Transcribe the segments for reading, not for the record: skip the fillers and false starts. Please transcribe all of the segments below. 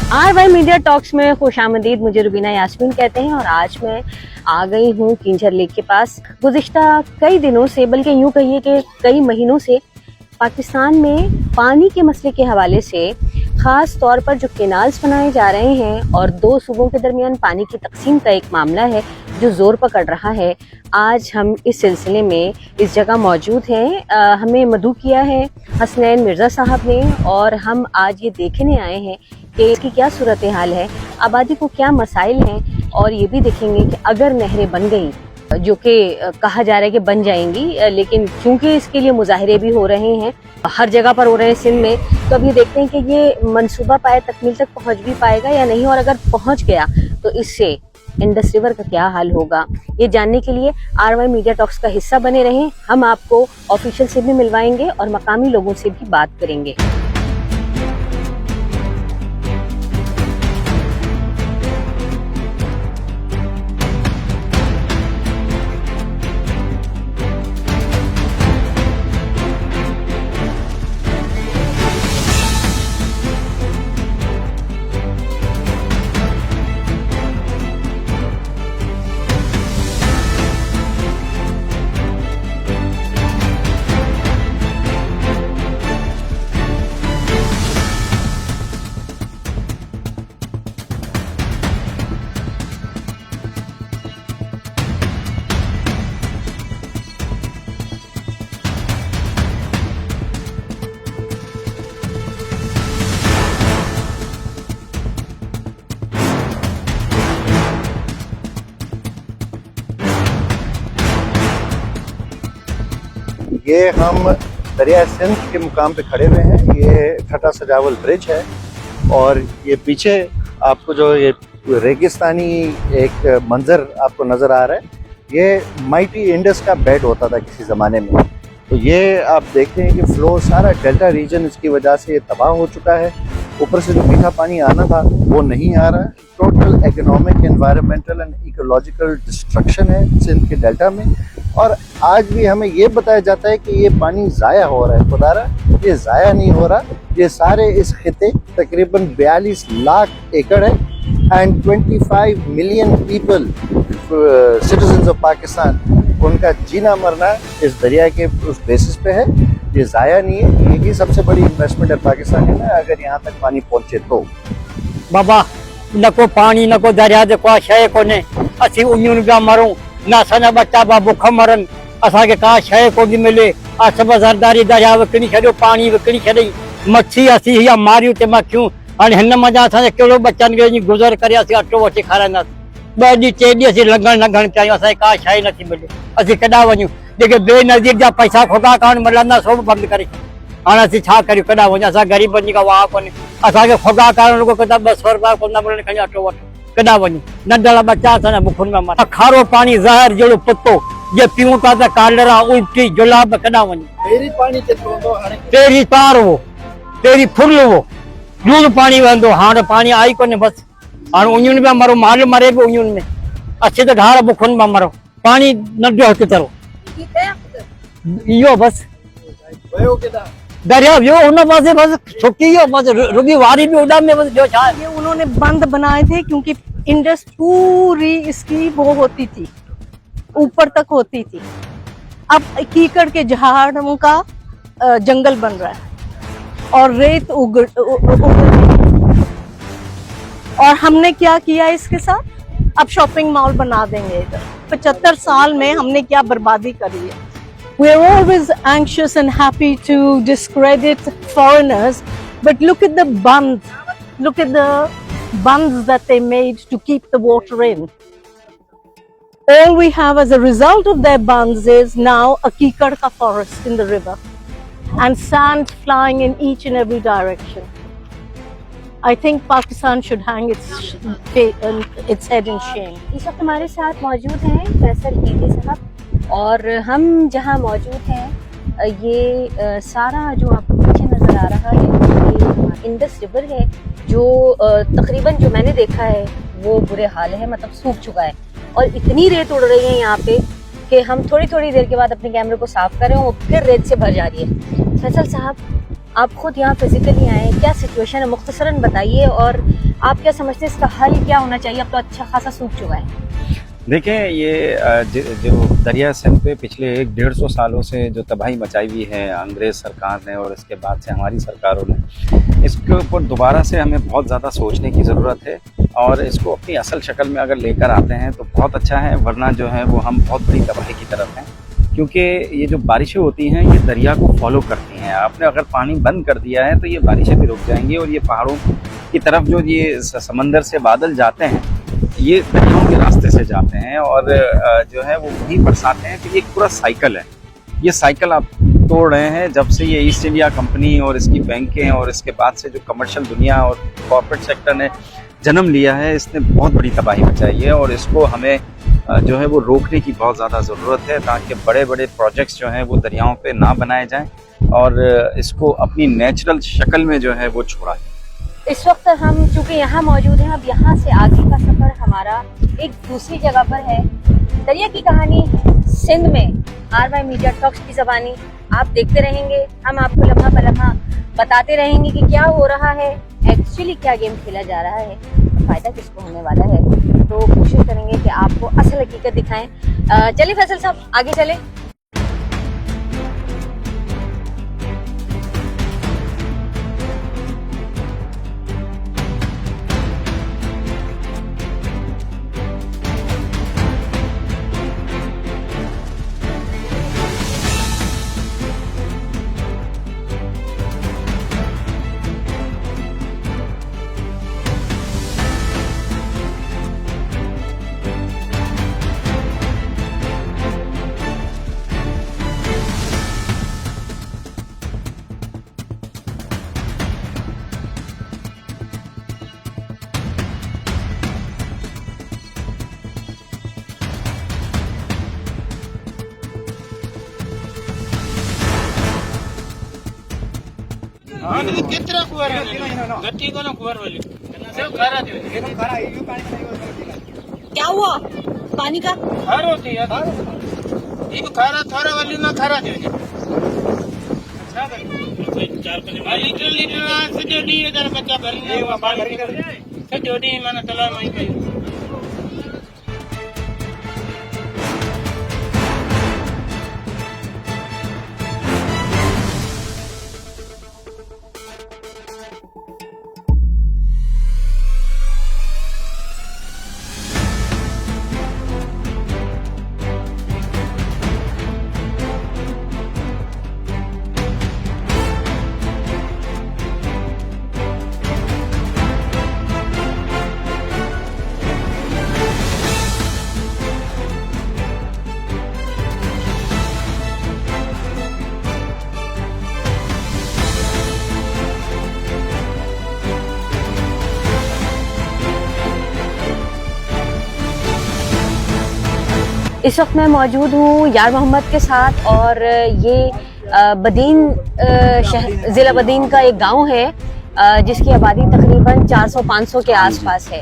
RY media talks में खुशामदीद। मुझे रुबीना यास्मीन कहते हैं और आज मैं आ गई हूँ किंजर लेक के पास। गुज़िश्ता कई दिनों से, बल्कि यूँ कहिए कि कई महीनों से पाकिस्तान में पानी के मसले के हवाले से ख़ास तौर पर जो केनाल्स बनाए जा रहे हैं और दो सूबों के दरमियान पानी की तकसीम का एक मामला है जो ज़ोर पकड़ रहा है। आज हम इस सिलसिले में इस जगह मौजूद हैं। हमें मदऊ किया है हसनैन मिर्ज़ा साहब ने और हम आज ये देखने आए हैं कि इसकी क्या सूरत हाल है, आबादी को क्या मसाइल हैं, और ये भी देखेंगे कि अगर नहरें बन गई, जो कि कहा जा रहा है कि बन जाएंगी, लेकिन क्योंकि इसके लिए मुजाहरे भी हो रहे हैं, हर जगह पर हो रहे हैं सिंध में, तो अब ये देखते हैं कि ये मंसूबा पाए तकमील तक पहुंच भी पाएगा या नहीं, और अगर पहुंच गया तो इससे इंडस रिवर का क्या हाल होगा। ये जानने के लिए RY मीडिया टॉक्स का हिस्सा बने रहें। हम आपको ऑफिशियल से भी मिलवाएंगे और मकामी लोगों से भी बात करेंगे। ये हम दरिया सिंध के मुकाम पे खड़े हुए हैं। ये ठट्टा सजावल ब्रिज है और ये पीछे आपको जो ये रेगिस्तानी एक मंजर आपको नजर आ रहा है, ये माइटी इंडस का बेड होता था किसी ज़माने में। तो ये आप देखते हैं कि फ्लो सारा डेल्टा रीजन इसकी वजह से ये तबाह हो चुका है। ऊपर से जो मीठा पानी आना था वो नहीं आ रहा है। Total economic, environmental and ecological destruction है सिंध के डेल्टा में। और आज भी हमें ये बताया जाता है कि ये पानी ज़ाया हो रहा है। खुदारा, ये ज़ाया नहीं हो रहा। ये सारे इस खिते तकरीबन 42 लाख एकड़ है and 25 million people, citizens of Pakistan, उनका जीना मरना इस दरिया के उस बेसिस पे है। ये ज़ाया नहीं है। यही सबसे बड़ी इन्वेस्टमेंट है पाकिस्तान में, अगर यहाँ तक पानी पहुँचे तो। बाबा न को पानी न को दरिया जो को शइ कोन्हे, असीं उञुनि पिया मरूं, न असांजा बच्चा बा बुख मरनि, असांखे का शइ कोन थी मिले। सभु ज़रदारी दरिया विकिणी छॾियो, पाणी विकिणी छॾई, मच्छी असीं या मारियूं ते मखियूं। हाणे हिन मज़ा असांजे कहिड़ो बच्चनि खे गुज़र करे असीं अटो वठी खाराईंदासीं। 2 ॾींहं 3 ॾींहं असीं लंघण पिया आहियूं, असांखे का शइ नथी मिले। असीं केॾांहुं वञूं? जेके बेनज़ीर जा पैसा खुदा कान मिलंदा सो बि बंदि करे। हाणे असीं छा करियूं? केॾांहुं वञूं? असां ग़रीबनि जी का वाह कोन्हे। असांखे खुदा कान रुॻो किथां 200 रुपया कोन था मिलनि, खणी अटो वठो। केॾांहुं वञूं? नंढड़ा बच्चा असांजा बुखुनि में मरनि। खारो पानी ज़हर जहिड़ो पुतो जे पीऊं था त कालरा, उल्टी, जुलाब, केॾांहुं वञूं? पहिरीं पाणी केतिरो हूंदो हाणे? पहिरीं तार हो, पहिरीं फुल हो, दूध पाणी वहंदो। हाणे पाणी आई कोन्हे। बसि हाणे उञुनि पिया मरो, माल मरे पियो उञुनि में। असीं त ढार बुखुनि में मरो। पाणी न ॾियो हिकु तरह इहो बसि दरिया वियो हुन पासे, बसि सुकी वियो, बसि रुगी वारी भी उड़ा में, बसि ॿियो छा आहे? ये उन्होंने बंद बनाए थे क्योंकि इंडस पूरी इसकी वो होती थी, ऊपर तक होती थी। अब कीकड़ के झाड़ों का जंगल बन रहा है और रेत उग और हमने क्या किया इसके साथ? अब शॉपिंग मॉल बना देंगे इधर। 75 साल में हमने क्या बर्बादी करी है। We are always anxious and happy to discredit foreigners, but look at the bunds. Look at the bunds that they made to keep the water in. All we have as a result of their bunds is now a kikadka forest in the river and sand flying in each and every direction. I think Pakistan should hang its head in shame. इस वक्त हमारे साथ मौजूद हैं फैसल ईदी साहब, और हम जहाँ मौजूद हैं ये सारा जो आपको पीछे नज़र आ रहा है ये इंडस रिवर है, जो तकरीबन जो मैंने देखा है वो बुरे हाल है, मतलब सूख चुका है और इतनी रेत उड़ रही है यहाँ पे कि हम थोड़ी थोड़ी देर के बाद अपने कैमरे को साफ करें वो फिर रेत से भर जा रही है। फैसल साहब, आप खुद यहाँ फिजिकली आए, क्या सिचुएशन है मुख्तसरन बताइए, और आप क्या समझते हैं इसका हल क्या होना चाहिए? अब तो अच्छा खासा सूख चुका है। देखिए, ये जो दरिया सिंध पे पिछले 150 सालों से जो तबाही मचाई हुई है अंग्रेज़ सरकार ने और इसके बाद से हमारी सरकारों ने, इसके ऊपर दोबारा से हमें बहुत ज़्यादा सोचने की ज़रूरत है और इसको अपनी असल शक्ल में अगर लेकर आते हैं तो बहुत अच्छा है, वरना जो है वो हम बहुत बड़ी तबाही की तरफ हैं। क्योंकि ये जो बारिशें होती हैं ये दरिया को फॉलो करती हैं। आपने अगर पानी बंद कर दिया है तो ये बारिशें भी रुक जाएंगी और ये पहाड़ों की तरफ जो ये समंदर से बादल जाते हैं ये दरियाओं के रास्ते से जाते हैं और जो है वो वहीं बरसाते हैं। तो ये एक पूरा साइकिल है, ये साइकिल आप तोड़ रहे हैं। जब से ये ईस्ट इंडिया कंपनी और इसकी बैंकें और इसके बाद से जो कमर्शियल दुनिया और कॉर्पोरेट सेक्टर ने जन्म लिया है, इसने बहुत बड़ी तबाही मचाई है और इसको हमें जो है वो रोकने की बहुत ज़्यादा ज़रूरत है ताकि बड़े बड़े प्रोजेक्ट्स जो हैं वो दरियाओं पे ना बनाए जाएं और इसको अपनी नेचुरल शक्ल में जो है वो छोड़ा जाए। इस वक्त हम चूंकि यहाँ मौजूद हैं, अब यहाँ से आगे का सफर हमारा एक दूसरी जगह पर है। दरिया की कहानी सिंध में RY मीडिया टॉक्स की ज़बानी आप देखते रहेंगे, हम आपको लम्हा पलम्हा बताते रहेंगे कि क्या हो रहा है, एक्चुअली क्या गेम खेला जा रहा है, फायदा किसको होने वाला है। तो कोशिश करेंगे कि आपको असल हकीकत दिखाएं। चलिए फैसल साहब आगे चले। कितना कुआर है गट्टी को ना कुआर वाली सब खारा दे एकदम खारा ये पानी का नहीं। क्या हुआ पानी का? खार होती है ये खारा थोड़ा वाली ना खारा दे अच्छा कर 4-5 लीटर से जो दी इधर बच्चा भरने पानी से जो दी मैंने तला नहीं पाई। इस वक्त मैं मौजूद हूँ यार मोहम्मद के साथ और ये बदीन ज़िला बदीन का एक गांव है जिसकी आबादी तकरीबन 400-500 के आसपास है।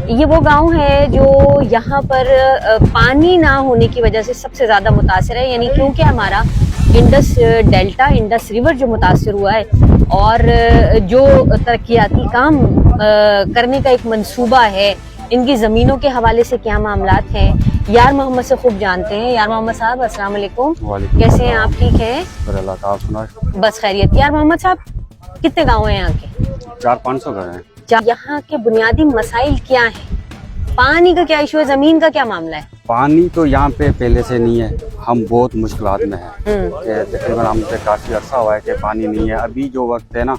ये वो गांव है जो यहाँ पर पानी ना होने की वजह से सबसे ज़्यादा मुतासिर है, यानी क्योंकि हमारा इंडस डेल्टा इंडस रिवर जो मुतासिर हुआ है और जो तरक्याती काम करने का एक मंसूबा है, इनकी ज़मीनों के हवाले से क्या मामलात हैं, यार मोहम्मद से खूब जानते हैं। यार मोहम्मद साहब अस्सलाम वालेकुम, कैसे हैं आप? ठीक हैं, बस खैरियत। यार मोहम्मद साहब कितने गांव हैं यहाँ के? 400-500 घर हैं। यहाँ के बुनियादी मसाइल क्या हैं? पानी का क्या इशू है, जमीन का क्या मामला है? पानी तो यहाँ पे पहले से नहीं है, हम बहुत मुश्किलात में हैं। तकरीबन हमसे काफी अर्सा हुआ है कि पानी नहीं है। अभी जो वक्त है ना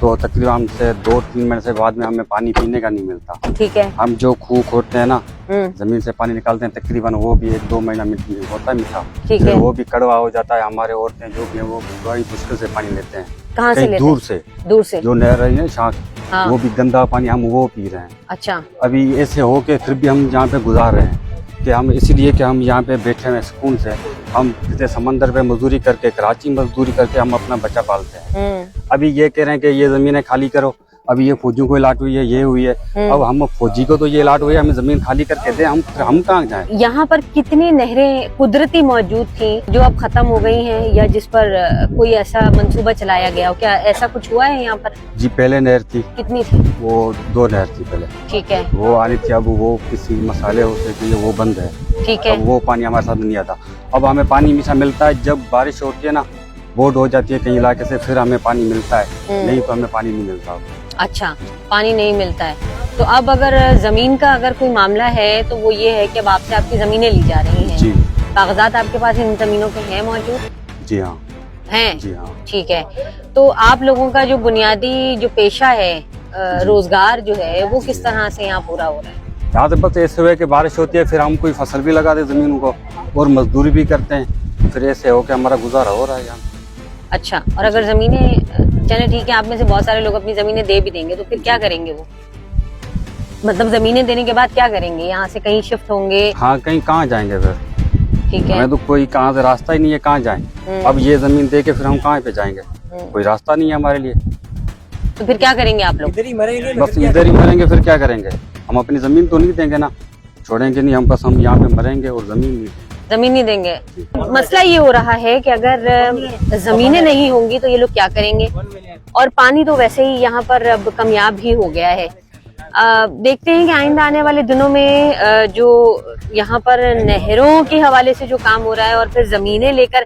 तो तकरीबन हमसे 2-3 मिनट से बाद में हमें पानी पीने का नहीं मिलता। ठीक है। हम जो खूह खोदते हैं ना, जमीन से पानी निकालते हैं, तकरीबन वो भी 1-2 महीना होता है मीठा, ठीक है। वो भी कड़वा हो जाता है। हमारे औरतें जो भी है वो बड़ी मुश्किल से पानी लेते हैं। कहाँ से लेते हैं? दूर से जो नहर है शाख, हाँ। वो भी गंदा पानी हम वो पी रहे हैं। अच्छा। अभी ऐसे हो के फिर भी हम यहाँ पे गुजार रहे हैं कि हम इसलिए कि हम यहाँ पे बैठे हुए सुकून से, हम जैसे समंदर पे मजदूरी करके, कराची मजदूरी करके हम अपना बच्चा पालते हैं। अभी ये कह रहे हैं कि ये जमीनें खाली करो, अभी ये फौजियों को लाट हुई है, ये हुई है। अब हम फौजी को तो ये लाट हुई है, हमें जमीन खाली करके दे, हम कहाँ जाएं? यहाँ पर कितनी नहरें कुदरती मौजूद थी जो अब खत्म हो गई हैं, या जिस पर कोई ऐसा मंसूबा चलाया गया हो? क्या ऐसा कुछ हुआ है यहाँ पर? जी पहले नहर थी, कितनी थी? वो 2 नहर थी पहले, ठीक है, वो आ रही थी। अब वो किसी मसाले होते थे, वो बंद है। ठीक है। अब वो पानी हमारे साथ नहीं आता। अब हमें पानी हमेशा मिलता है जब बारिश होती है ना, बोर्ड हो जाती है कई इलाके से, फिर हमें पानी मिलता है, नहीं तो हमें पानी नहीं मिलता। अच्छा, पानी नहीं मिलता है। तो अब अगर जमीन का अगर कोई मामला है तो वो ये है कि अब आपसे आपकी जमीनें ली जा रही हैं। जी। कागजात आपके पास इन जमीनों के हैं मौजूद? जी हाँ। हैं? जी हाँ। ठीक है। तो आप लोगों का जो बुनियादी जो पेशा है, रोजगार जो है, वो किस तरह से यहाँ पूरा हो रहा है? यहाँ से बस ऐसे हुए कि बारिश होती है, फिर हम कोई फसल भी लगा दे जमीन को और मजदूरी भी करते हैं, फिर ऐसे हो के हमारा गुजारा हो रहा है यहाँ। अच्छा, और अगर जमीनें, चले ठीक है, आप में से बहुत सारे लोग अपनी जमीनें दे भी देंगे, तो फिर क्या करेंगे वो? मतलब जमीनें देने के बाद क्या करेंगे? यहाँ से कहीं शिफ्ट होंगे? हाँ, कहीं कहाँ जाएंगे फिर? ठीक है। हमें तो कोई कहाँ से रास्ता ही नहीं है, कहाँ जाएं? अब ये जमीन दे के फिर हम कहाँ पे जाएंगे? कोई रास्ता नहीं है हमारे लिए। तो फिर क्या करेंगे आप लोग? बस इधर ही मरेंगे, फिर क्या करेंगे? हम अपनी जमीन तो नहीं देंगे ना, छोड़ेंगे नहीं हम, बस हम यहाँ पे मरेंगे और जमीन नहीं देंगे। मसला ये हो रहा है कि अगर जमीनें नहीं होंगी तो ये लोग क्या करेंगे? और पानी तो वैसे ही यहाँ पर अब कमियाब ही हो गया है। देखते हैं कि आइंदा आने वाले दिनों में जो यहाँ पर नहरों के हवाले से जो काम हो रहा है और फिर जमीनें लेकर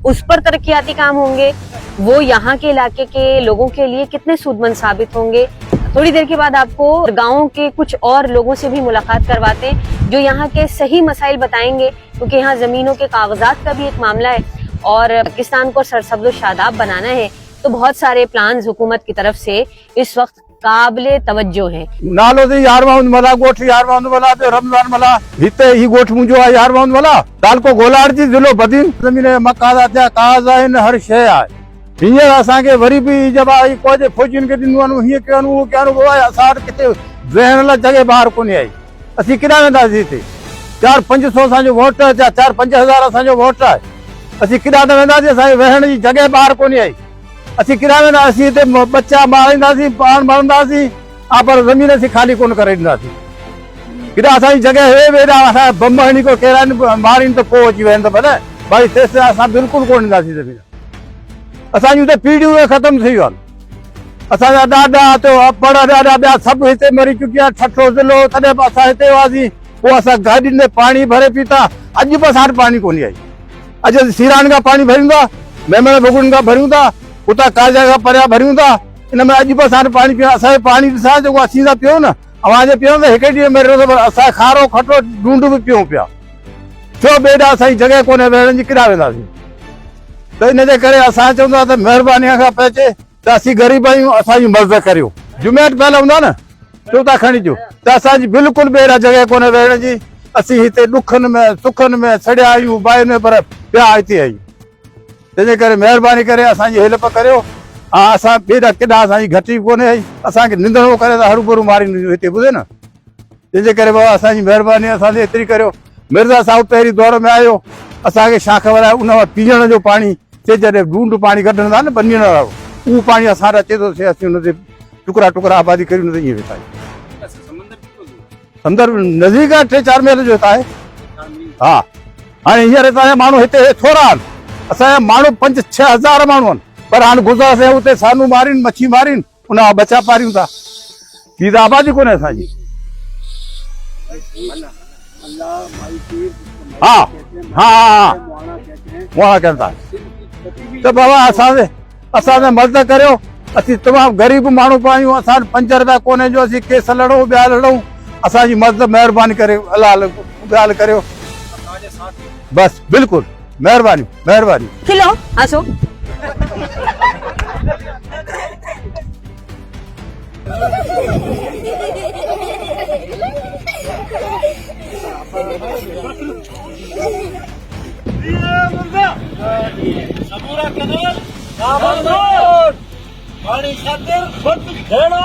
उस पर तरक्याती काम होंगे, वो यहाँ के इलाके के लोगों के लिए कितने सूदमंद साबित होंगे। थोड़ी देर के बाद आपको गाँव के कुछ और लोगों से भी मुलाकात करवाते हैं जो यहाँ के सही मसाइल बताएंगे, क्योंकि यहाँ जमीनों के कागजात का भी एक मामला है और पाकिस्तान को सरसब्ज़ शादाब बनाना है, तो बहुत सारे प्लान्स हुकूमत की तरफ से इस वक्त काबिले तवज्जो है। नालो से यार माउंड मला गोठ यार माउंड मला पे रमजान मला हिते ही गोठ मुंजो आ यार माउंड मला दाल को गोलाड़ जी जिलो बदीन जमीन मक्का दा त्या काज आइन हर शय आ हींअर असांखे वरी बि जब आई कोई फौजियुनि खे ॾिनो वञूं हीअं कयूं उहो कयूं वो आहे असां वटि किथे वेहण लाइ जॻह ॿाहिरि कोन्हे आई। असीं किॾा वेंदासीं? हिते 400-500 असांजो वोट आहे, 4-5 हज़ार असांजो वोट आहे, असीं किॾा त वेंदासीं? असांखे वेहण जी जॻह ॿाहिरि कोन्हे आई। असीं किॾा वेंदा? असीं हिते बच्चा मारींदासीं, पाण मरंदासीं, पर ज़मीन असीं ख़ाली कोन करे ॾींदासीं। किॾा असांजी जॻह हे वेॾा असां बम हणी को केराइनि मारीनि त पोइ अची वेहनि त भले, भाई तेसि असां बिल्कुलु कोन ॾींदासीं ज़मीन। असांजी हुते पीढ़ियूं ख़तमु थी वियूं आहिनि। असांजा ॾाॾा तो अपड़ ॾाॾा ॿिया सभु हिते मरी चुकिया, ठठो ज़िलो, तॾहिं बि असां हिते हुआसीं, पोइ असां गाॾियुनि में पाणी भरे पीता। अॼु बि असां वटि पाणी कोन्हे आई। अॼु सीरान खां पाणी भरियूं था, मेमण भगुड़नि खां भरियूं था, उतां काजा खां परियां भरियूं था, इन में अॼु बि असां वटि पाणी पियो। असांजो पाणी ॾिसां जेको असीं था पियूं न, अवां जे पियूं त हिकु ॾींहं में असां खारो खटो ढूंढ बि पियूं पिया। छो बेॾा असांजी जॻह कोन्हे वेहण जी, किॾा वेंदासीं? त इन जे करे असां चवंदा त महिरबानी खां पइजे त असीं ग़रीब आहियूं, असांजी मदद करियो। जुमेट पहल हूंदा न, छो था खणी अचो त असांजी बिल्कुलु ॿेड़ा जॻह कोन्हे वेहण जी। असीं हिते ॾुखनि में सुखनि में सड़िया आहियूं, बाहिनि में, पर पिया हिते आहियूं। तंहिंजे करे महिरबानी करे असांजी हेल्प करियो। हा, असां ॿेड़ा केॾा असांजी घटी कोन्हे आई, असांखे निंदड़ो करे त हरू भरू मारींदियूं हिते, ॿुधे न। तंहिंजे करे बाबा असांजी महिरबानी असांखे एतिरी करियो। मिर्ज़ा साहिब पहिरीं दौर में आयो, असांखे शाख वराए उन वटि पीअण जो पाणी, जॾहिं ढूंढ पाणी कढंदा न बनियण वारो, उहो पाणी असां वटि अचे थो, असीं हुन ते टुकड़ा टुकड़ा आबादी करियूं न त ईअं वेठा आहियूं। समुंदर नज़दीक आहे, 3-4 मील जो हितां आहे। हा, हाणे हींअर हितां जा माण्हू हिते थोरा आहिनि, असांजा माण्हू 5-6 हज़ार माण्हू आहिनि, पर हाणे गुज़ार से हुते सानू मारीनि, मच्छी मारीनि, उन खां बचा पारियूं था। हीअ त आबादी कोन्हे असांजी। हा हा हा, मुआणा कनि था त बाबा असांजे मदद करियो। असीं तमामु ग़रीब माण्हू पायूं, असां 5 रुपया कोन्हे जो असीं केस लड़ूं, ॿिया लड़ूं। असांजी मदद महिरबानी करे अलाह ॻाल्हि करियो बस। बिल्कुलु महिरबानी महिरबानी। खिलो हंसो। पाणी खातिर हेड़ो